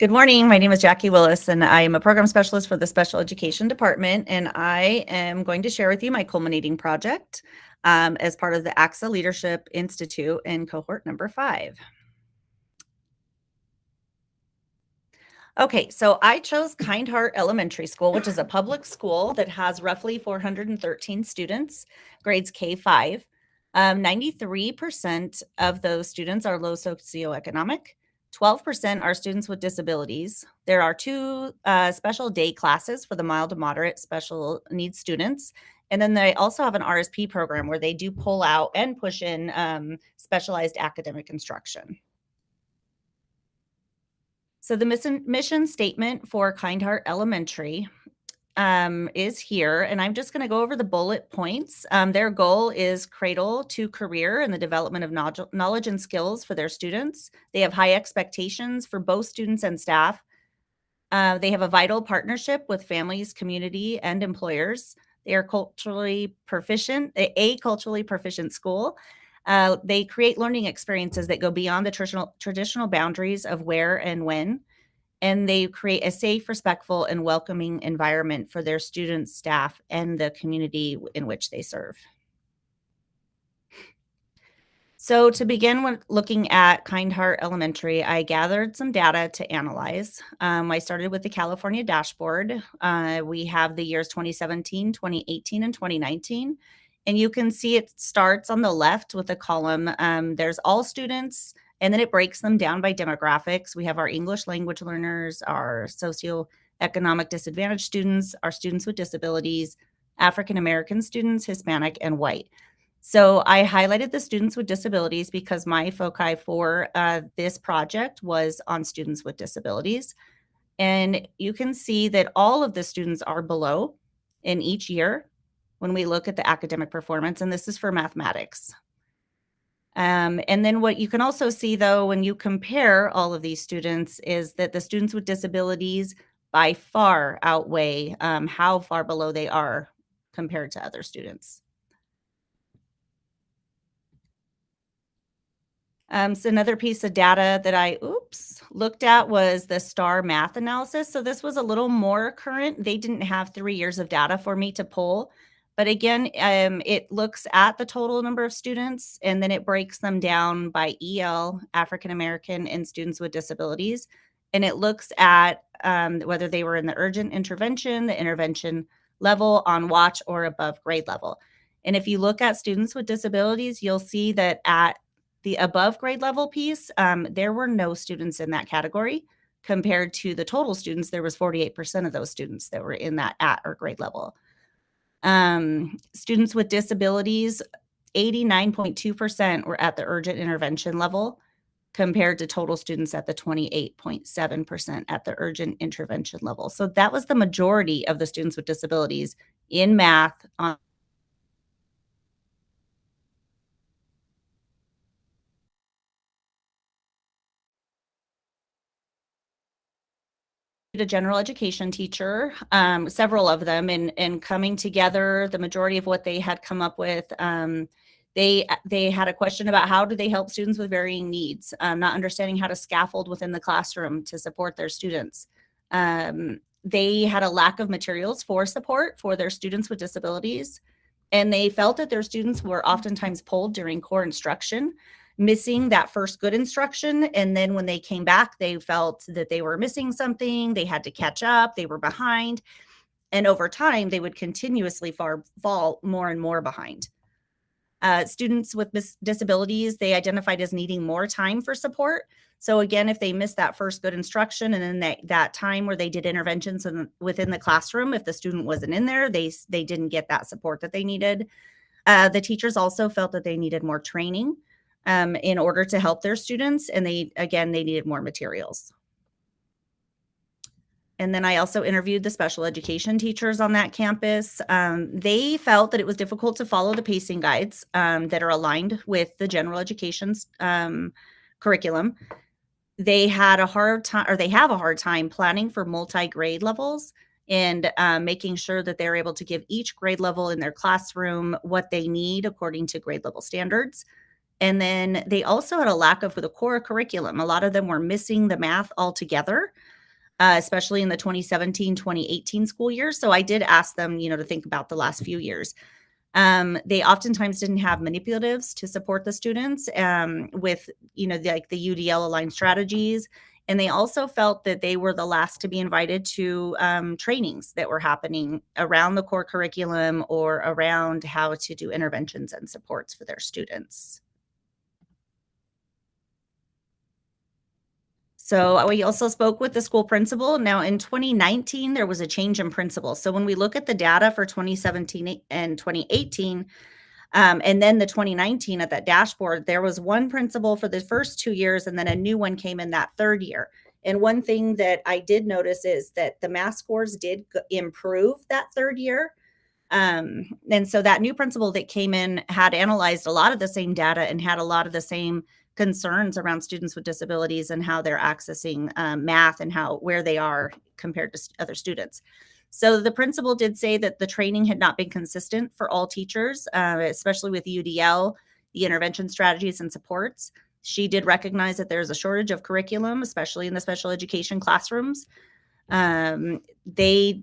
Good morning. My name is Jackie Willis, and I am a program specialist for the Special Education Department. And I am going to share with you my culminating project as part of the AXA Leadership Institute in cohort number 5. Okay, so I chose Kind Heart Elementary School, which is a public school that has roughly 413 students, grades K-5. 93% of those students are low socioeconomic. 12% are students with disabilities. There are 2 special day classes for the mild to moderate special needs students. And then they also have an RSP program where they do pull out and push in specialized academic instruction. So the mission statement for Kind Heart Elementary is here, and I'm just going to go over the bullet points. Their goal is cradle to career and the development of knowledge and skills for their students. They have high expectations for both students and staff. They have a vital partnership with families, community, and employers. They are culturally proficient, a culturally proficient school. They create learning experiences that go beyond the traditional boundaries of where and when, and they create a safe, respectful, and welcoming environment for their students, staff, and the community in which they serve. So to begin with looking at Kind Heart Elementary, I gathered some data to analyze. I started with the California dashboard. We have the years 2017, 2018, and 2019. And you can see it starts on the left with a column. There's all students, and then it breaks them down by demographics. We have our English language learners, our socioeconomic disadvantaged students, our students with disabilities, African American students, Hispanic, and white. So I highlighted the students with disabilities because my foci for this project was on students with disabilities. And you can see that all of the students are below in each year when we look at the academic performance, and this is for mathematics. And then what you can also see, though, when you compare all of these students is that the students with disabilities by far outweigh how far below they are compared to other students. So another piece of data that I looked at was the STAR math analysis. So this was a little more current. They didn't have 3 years of data for me to pull. But again, it looks at the total number of students, and then it breaks them down by EL, African American, and students with disabilities. And it looks at whether they were in the urgent intervention, the intervention level, on watch, or above grade level. And if you look at students with disabilities, you'll see that at the above grade level piece, there were no students in that category compared to the total students. There was 48% of those students that were in that at or grade level. Students with disabilities, 89.2% were at the urgent intervention level compared to total students at the 28.7% at the urgent intervention level. So that was the majority of the students with disabilities in math on a general education teacher, several of them, and coming together, the majority of what they had come up with, they had a question about how do they help students with varying needs, not understanding how to scaffold within the classroom to support their students. They had a lack of materials for support for their students with disabilities, and they felt that their students were oftentimes pulled during core instruction, missing that first good instruction. And then when they came back, they felt that they were missing something. They had to catch up. They were behind. And over time, they would continuously fall more and more behind. Students with disabilities, they identified as needing more time for support. So again, if they missed that first good instruction and then that time where they did interventions within the classroom, if the student wasn't in there, they didn't get that support that they needed. The teachers also felt that they needed more training in order to help their students. And they needed more materials. And then I also interviewed the special education teachers on that campus. They felt that it was difficult to follow the pacing guides that are aligned with the general education's curriculum. They had a hard time, or they have a hard time planning for multi-grade levels and making sure that they're able to give each grade level in their classroom what they need according to grade level standards. And then they also had a lack of the core curriculum. A lot of them were missing the math altogether, especially in the 2017-2018 school year. So I did ask them, to think about the last few years. They oftentimes didn't have manipulatives to support the students with, the UDL aligned strategies. And they also felt that they were the last to be invited to trainings that were happening around the core curriculum or around how to do interventions and supports for their students. So we also spoke with the school principal. Now in 2019, there was a change in principal. So when we look at the data for 2017 and 2018, and then the 2019 at that dashboard, there was one principal for the first 2 years, and then a new one came in that third year. And one thing that I did notice is that the math scores did improve that third year. And so that new principal that came in had analyzed a lot of the same data and had a lot of the same concerns around students with disabilities and how they're accessing math and where they are compared to other students. So the principal did say that the training had not been consistent for all teachers, especially with UDL, the intervention strategies and supports. She did recognize that there's a shortage of curriculum, especially in the special education classrooms. They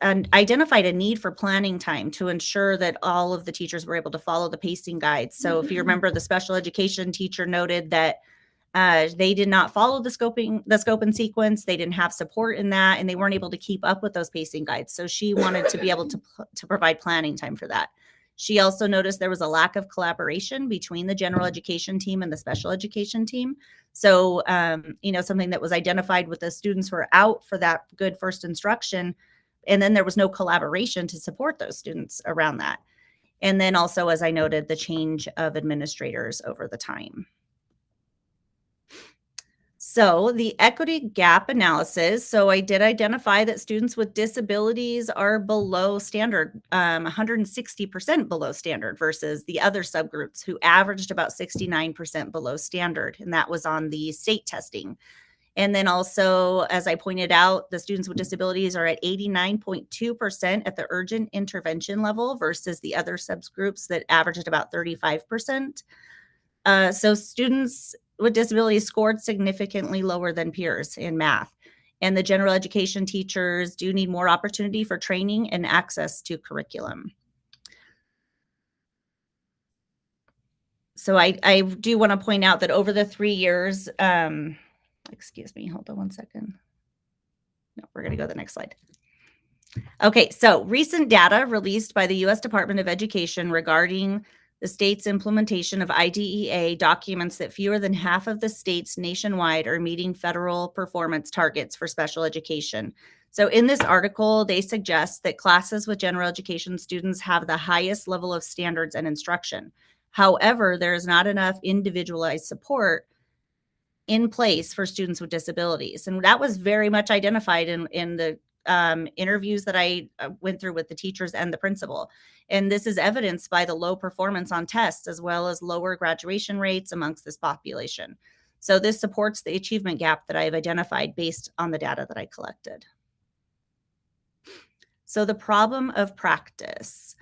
identified a need for planning time to ensure that all of the teachers were able to follow the pacing guides. So if you remember, the special education teacher noted that they did not follow the scope and sequence. They didn't have support in that, and they weren't able to keep up with those pacing guides. So she wanted to be able to provide planning time for that. She also noticed there was a lack of collaboration between the general education team and the special education team. So, something that was identified with the students who were out for that good first instruction, and then there was no collaboration to support those students around that. And then also, as I noted, the change of administrators over the time. So the equity gap analysis. So I did identify that students with disabilities are below standard, 160% below standard versus the other subgroups who averaged about 69% below standard. And that was on the state testing. And then also, as I pointed out, the students with disabilities are at 89.2% at the urgent intervention level versus the other subgroups that averaged at about 35%. So students with disabilities scored significantly lower than peers in math. And the general education teachers do need more opportunity for training and access to curriculum. So I do want to point out that over the 3 years, excuse me, hold on one second. No, we're going to go to the next slide. Okay, so recent data released by the U.S. Department of Education regarding the state's implementation of IDEA documents that fewer than half of the states nationwide are meeting federal performance targets for special education. So in this article, they suggest that classes with general education students have the highest level of standards and instruction. However, there is not enough individualized support in place for students with disabilities. And that was very much identified in the interviews that I went through with the teachers and the principal. And this is evidenced by the low performance on tests, as well as lower graduation rates amongst this population. So this supports the achievement gap that I've identified based on the data that I collected. So the problem of practice.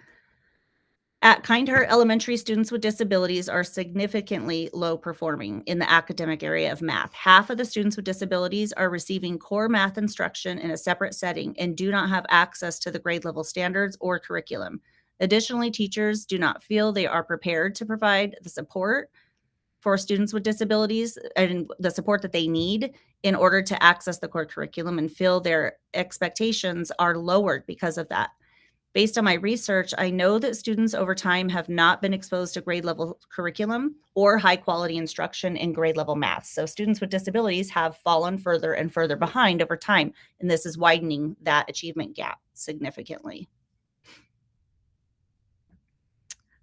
At Kind Heart Elementary, students with disabilities are significantly low performing in the academic area of math. Half of the students with disabilities are receiving core math instruction in a separate setting and do not have access to the grade level standards or curriculum. Additionally, teachers do not feel they are prepared to provide the support for students with disabilities and the support that they need in order to access the core curriculum, and feel their expectations are lowered because of that. Based on my research, I know that students over time have not been exposed to grade level curriculum or high quality instruction in grade level math. So students with disabilities have fallen further and further behind over time, and this is widening that achievement gap significantly.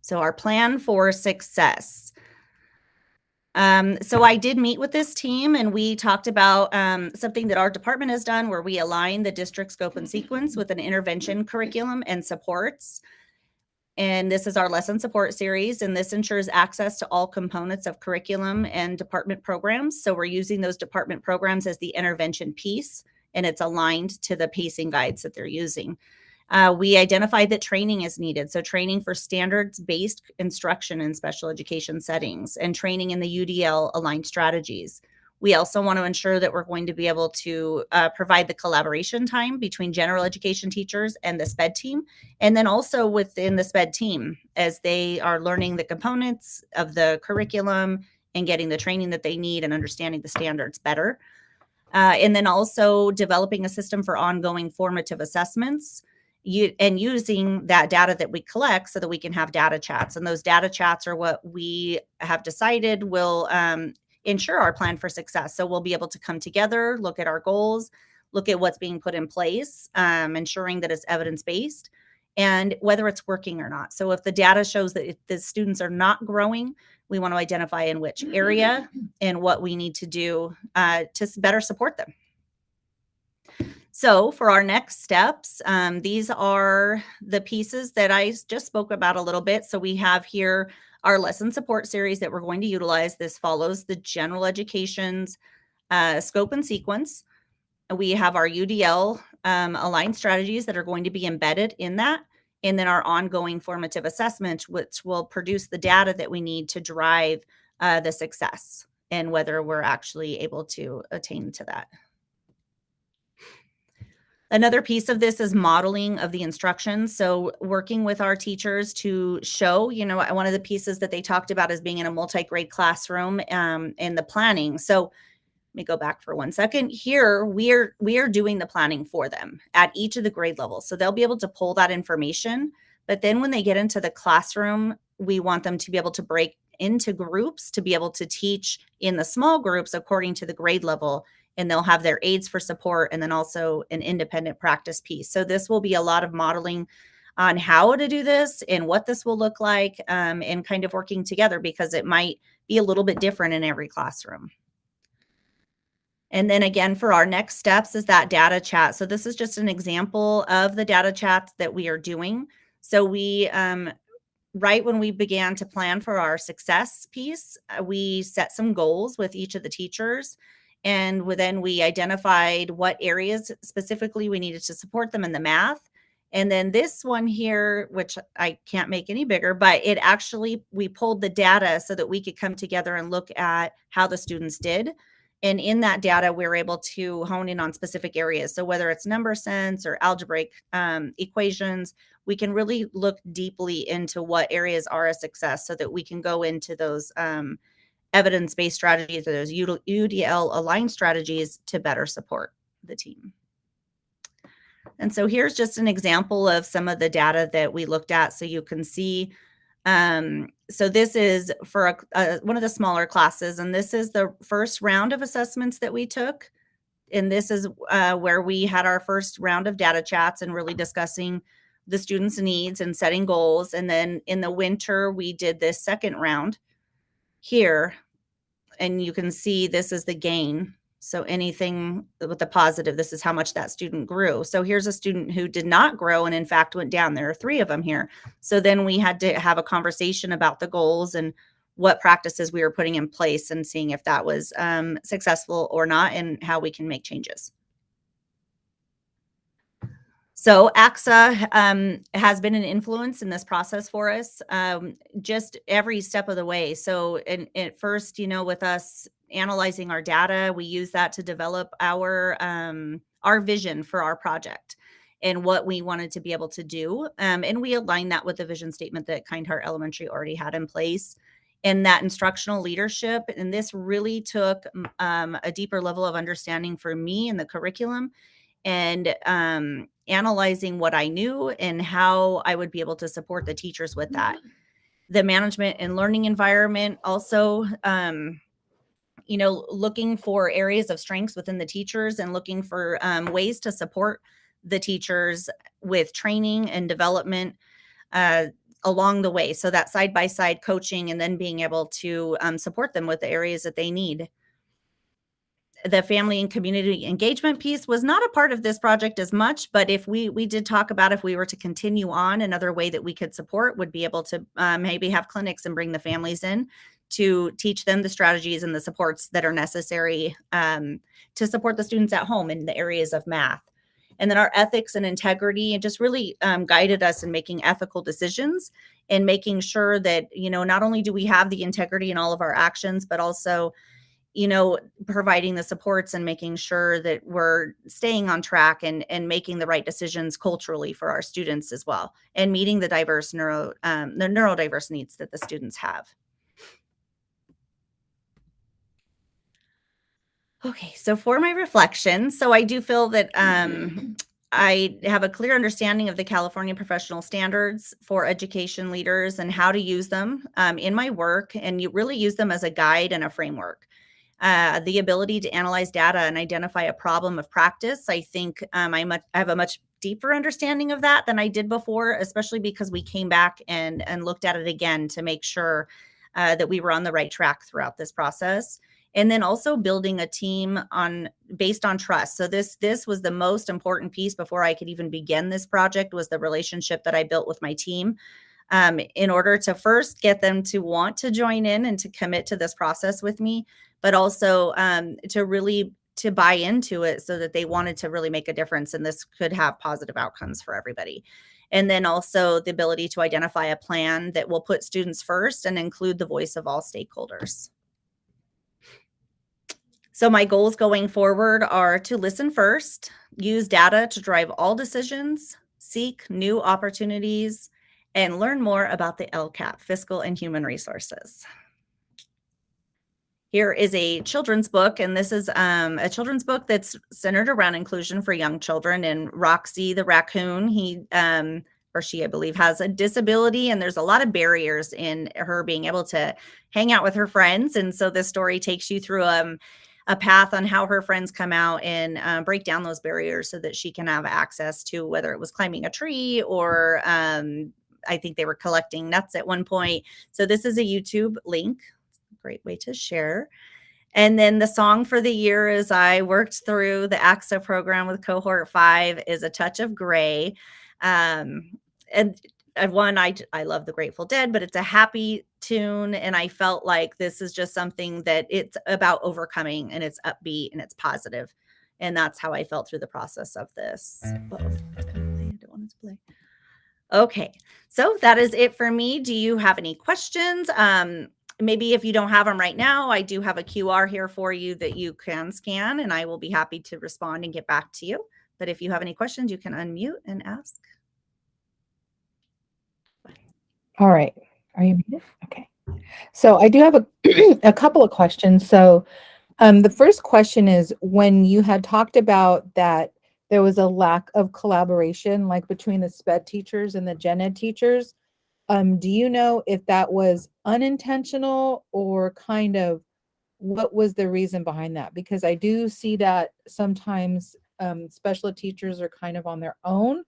So our plan for success. So I did meet with this team, and we talked about something that our department has done where we align the district scope and sequence with an intervention curriculum and supports. And this is our lesson support series, and this ensures access to all components of curriculum and department programs. So we're using those department programs as the intervention piece, and it's aligned to the pacing guides that they're using. We identified that training is needed. So training for standards-based instruction in special education settings and training in the UDL aligned strategies. We also want to ensure that we're going to be able to provide the collaboration time between general education teachers and the SPED team, and then also within the SPED team as they are learning the components of the curriculum and getting the training that they need and understanding the standards better. And then also developing a system for ongoing formative assessments and using that data that we collect so that we can have data chats. And those data chats are what we have decided will ensure our plan for success. So we'll be able to come together, look at our goals, look at what's being put in place, ensuring that it's evidence-based and whether it's working or not. So if the data shows that if the students are not growing, we want to identify in which area and what we need to do to better support them. So for our next steps, these are the pieces that I just spoke about a little bit. So we have here our lesson support series that we're going to utilize. This follows the general education's scope and sequence. We have our UDL aligned strategies that are going to be embedded in that. And then our ongoing formative assessment, which will produce the data that we need to drive the success and whether we're actually able to attain to that. Another piece of this is modeling of the instructions. So working with our teachers to show, one of the pieces that they talked about is being in a multi-grade classroom and the planning. So let me go back for 1 second. Here, we are doing the planning for them at each of the grade levels. So they'll be able to pull that information. But then when they get into the classroom, we want them to be able to break into groups to be able to teach in the small groups according to the grade level. And they'll have their aids for support and then also an independent practice piece. So this will be a lot of modeling on how to do this and what this will look like and kind of working together because it might be a little bit different in every classroom. And then again, for our next steps is that data chat. So this is just an example of the data chats that we are doing. So we, right when we began to plan for our success piece, we set some goals with each of the teachers. And then we identified what areas specifically we needed to support them in the math. And then this one here, which I can't make any bigger, but it actually, we pulled the data so that we could come together and look at how the students did. And in that data, we were able to hone in on specific areas. So whether it's number sense or algebraic equations, we can really look deeply into what areas are a success so that we can go into those evidence-based strategies or those UDL aligned strategies to better support the team. And so here's just an example of some of the data that we looked at so you can see. So this is for one of the smaller classes, and this is the first round of assessments that we took. And this is where we had our first round of data chats and really discussing the students' needs and setting goals. And then in the winter, we did this second round here, and you can see this is the gain. So anything with the positive, this is how much that student grew. So here's a student who did not grow and in fact went down. There are 3 of them here. So then we had to have a conversation about the goals and what practices we were putting in place and seeing if that was successful or not and how we can make changes. So AXA has been an influence in this process for us, just every step of the way. So at first, with us analyzing our data, we use that to develop our vision for our project and what we wanted to be able to do. And we aligned that with the vision statement that Kind Heart Elementary already had in place. And that instructional leadership, and this really took a deeper level of understanding for me in the curriculum and analyzing what I knew and how I would be able to support the teachers with that. The management and learning environment also, looking for areas of strengths within the teachers and looking for ways to support the teachers with training and development along the way. So that side-by-side coaching and then being able to support them with the areas that they need. The family and community engagement piece was not a part of this project as much, but if we did talk about if we were to continue on, another way that we could support would be able to maybe have clinics and bring the families in to teach them the strategies and the supports that are necessary to support the students at home in the areas of math. And then our ethics and integrity, and just really guided us in making ethical decisions and making sure that, not only do we have the integrity in all of our actions, but also, providing the supports and making sure that we're staying on track and making the right decisions culturally for our students as well, and meeting the the neurodiverse needs that the students have. Okay, so for my reflection, so I do feel that I have a clear understanding of the California professional standards for education leaders and how to use them in my work, and you really use them as a guide and a framework. The ability to analyze data and identify a problem of practice, I think I have a much deeper understanding of that than I did before, especially because we came back and looked at it again to make sure that we were on the right track throughout this process. And then also building a team based on trust. So this was the most important piece before I could even begin this project, was the relationship that I built with my team, in order to first get them to want to join in and to commit to this process with me, but also to buy into it so that they wanted to really make a difference and this could have positive outcomes for everybody. And then also the ability to identify a plan that will put students first and include the voice of all stakeholders. So my goals going forward are to listen first, use data to drive all decisions, seek new opportunities, and learn more about the LCAP, Fiscal and Human Resources. Here is a children's book, and this is a children's book that's centered around inclusion for young children. And Roxy the raccoon, he or she, I believe, has a disability, and there's a lot of barriers in her being able to hang out with her friends. And so this story takes you through a path on how her friends come out and break down those barriers so that she can have access to, whether it was climbing a tree or I think they were collecting nuts at one point. So this is a YouTube link. Great way to share. And then the song for the year, as I worked through the AXA program with cohort 5, is A Touch of Gray. And one, I love the Grateful Dead, but it's a happy tune. And I felt like this is just something that it's about overcoming, and it's upbeat and it's positive. And that's how I felt through the process of this. Whoa, I don't want it to play. Okay, so that is it for me. Do you have any questions? Maybe if you don't have them right now, I do have a QR here for you that you can scan, and I will be happy to respond and get back to you. But if you have any questions, you can unmute and ask. All right. Are you muted? Okay. So I do have a couple of questions. So the first question is, when you had talked about that there was a lack of collaboration, like between the SPED teachers and the gen ed teachers, do you know if that was unintentional or kind of what was the reason behind that? Because I do see that sometimes special teachers are kind of on their own,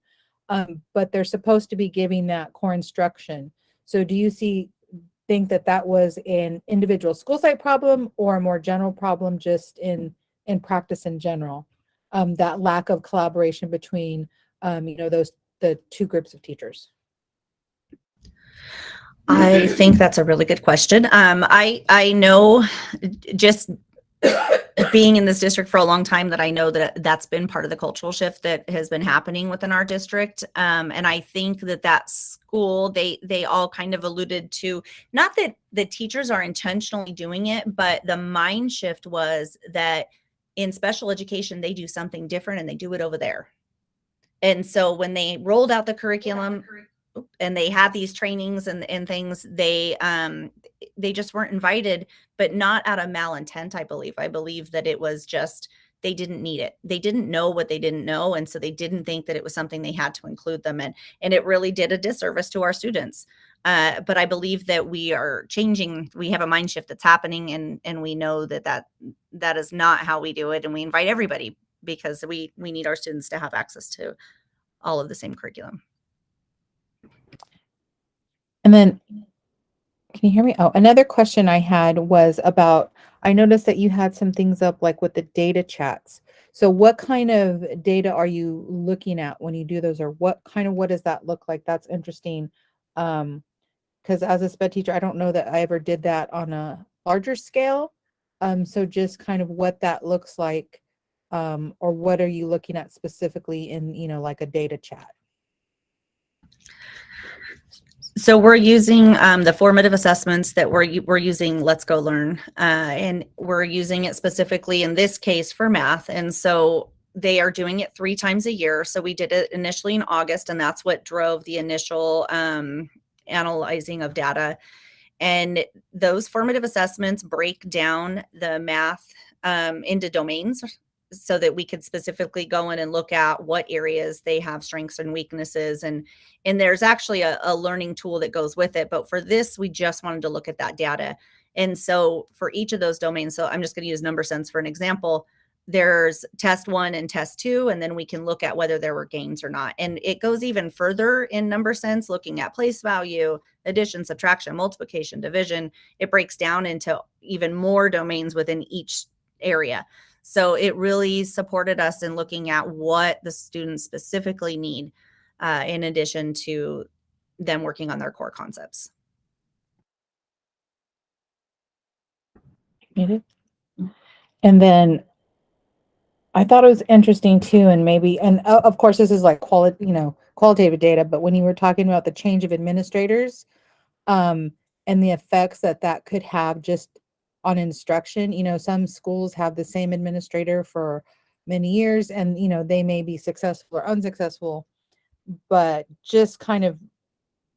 but they're supposed to be giving that core instruction. So do you think that that was an individual school site problem or a more general problem just in practice in general? That lack of collaboration between, the two groups of teachers. I think that's a really good question. I know, just being in this district for a long time, that I know that that's been part of the cultural shift that has been happening within our district. And I think that school, they all kind of alluded to, not that the teachers are intentionally doing it, but the mind shift was that in special education, they do something different and they do it over there. And so when they rolled out the curriculum and they had these trainings and things, they just weren't invited, but not out of malintent. I believe that it was just, they didn't need it. They didn't know what they didn't know. And so they didn't think that it was something they had to include them in. And it really did a disservice to our students. But I believe that we are changing. We have a mind shift that's happening, and we know that is not how we do it. And we invite everybody because we need our students to have access to all of the same curriculum. And then, can you hear me? Oh, another question I had was about, I noticed that you had some things up like with the data chats. So what kind of data are you looking at when you do those, or what does that look like? That's interesting. Because as a SPED teacher, I don't know that I ever did that on a larger scale. So just kind of what that looks like or what are you looking at specifically in, like a data chat? So we're using the formative assessments that we're using Let's Go Learn, and we're using it specifically in this case for math. And so they are doing it 3 times a year. So we did it initially in August, and that's what drove the initial analyzing of data. And those formative assessments break down the math into domains so that we could specifically go in and look at what areas they have strengths and weaknesses. And there's actually a learning tool that goes with it. But for this, we just wanted to look at that data. And so for each of those domains, so I'm just going to use number sense for an example. There's test 1 and test 2, and then we can look at whether there were gains or not. And it goes even further in number sense, looking at place value, addition, subtraction, multiplication, division. It breaks down into even more domains within each area. So it really supported us in looking at what the students specifically need, in addition to them working on their core concepts. And then I thought it was interesting too, and maybe, and of course, this is like qualitative data, but when you were talking about the change of administrators, and the effects that could have just on instruction, some schools have the same administrator for many years, and they may be successful or unsuccessful, but just kind of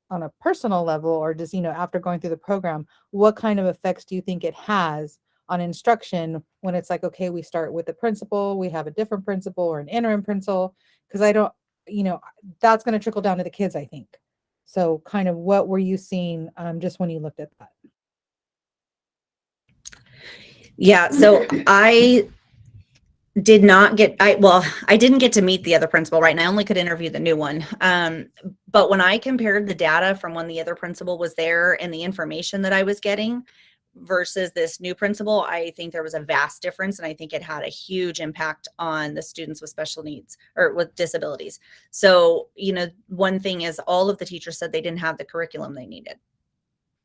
on a personal level, or just after going through the program, what kind of effects do you think it has on instruction when it's like, okay, we start with the principal, we have a different principal or an interim principal? Because I don't, that's going to trickle down to the kids, I think. So kind of what were you seeing just when you looked at that? Yeah, so I didn't get to meet the other principal, right? And I only could interview the new one. But when I compared the data from when the other principal was there and the information that I was getting versus this new principal, I think there was a vast difference. And I think it had a huge impact on the students with special needs or with disabilities. So, one thing is all of the teachers said they didn't have the curriculum they needed.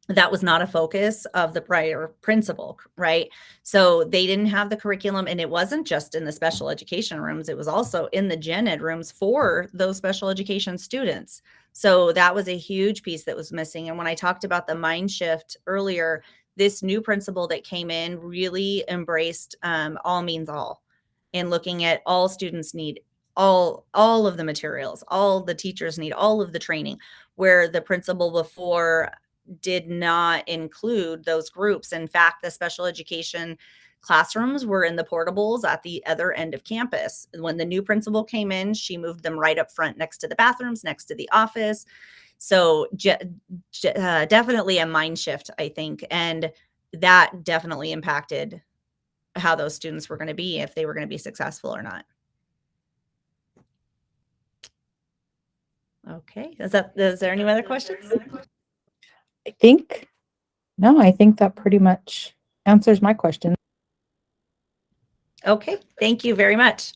That was not a focus of the prior principal, right? So they didn't have the curriculum, and it wasn't just in the special education rooms. It was also in the gen ed rooms for those special education students. So that was a huge piece that was missing. And when I talked about the mind shift earlier, this new principal that came in really embraced all means all, and looking at all students need all of the materials, all the teachers need all of the training, where the principal before did not include those groups. In fact, the special education classrooms were in the portables at the other end of campus. When the new principal came in, she moved them right up front next to the bathrooms, next to the office. So definitely a mind shift, I think. And that definitely impacted how those students were going to be, if they were going to be successful or not. Okay. Is there any other questions? I think that pretty much answers my question. Okay. Thank you very much.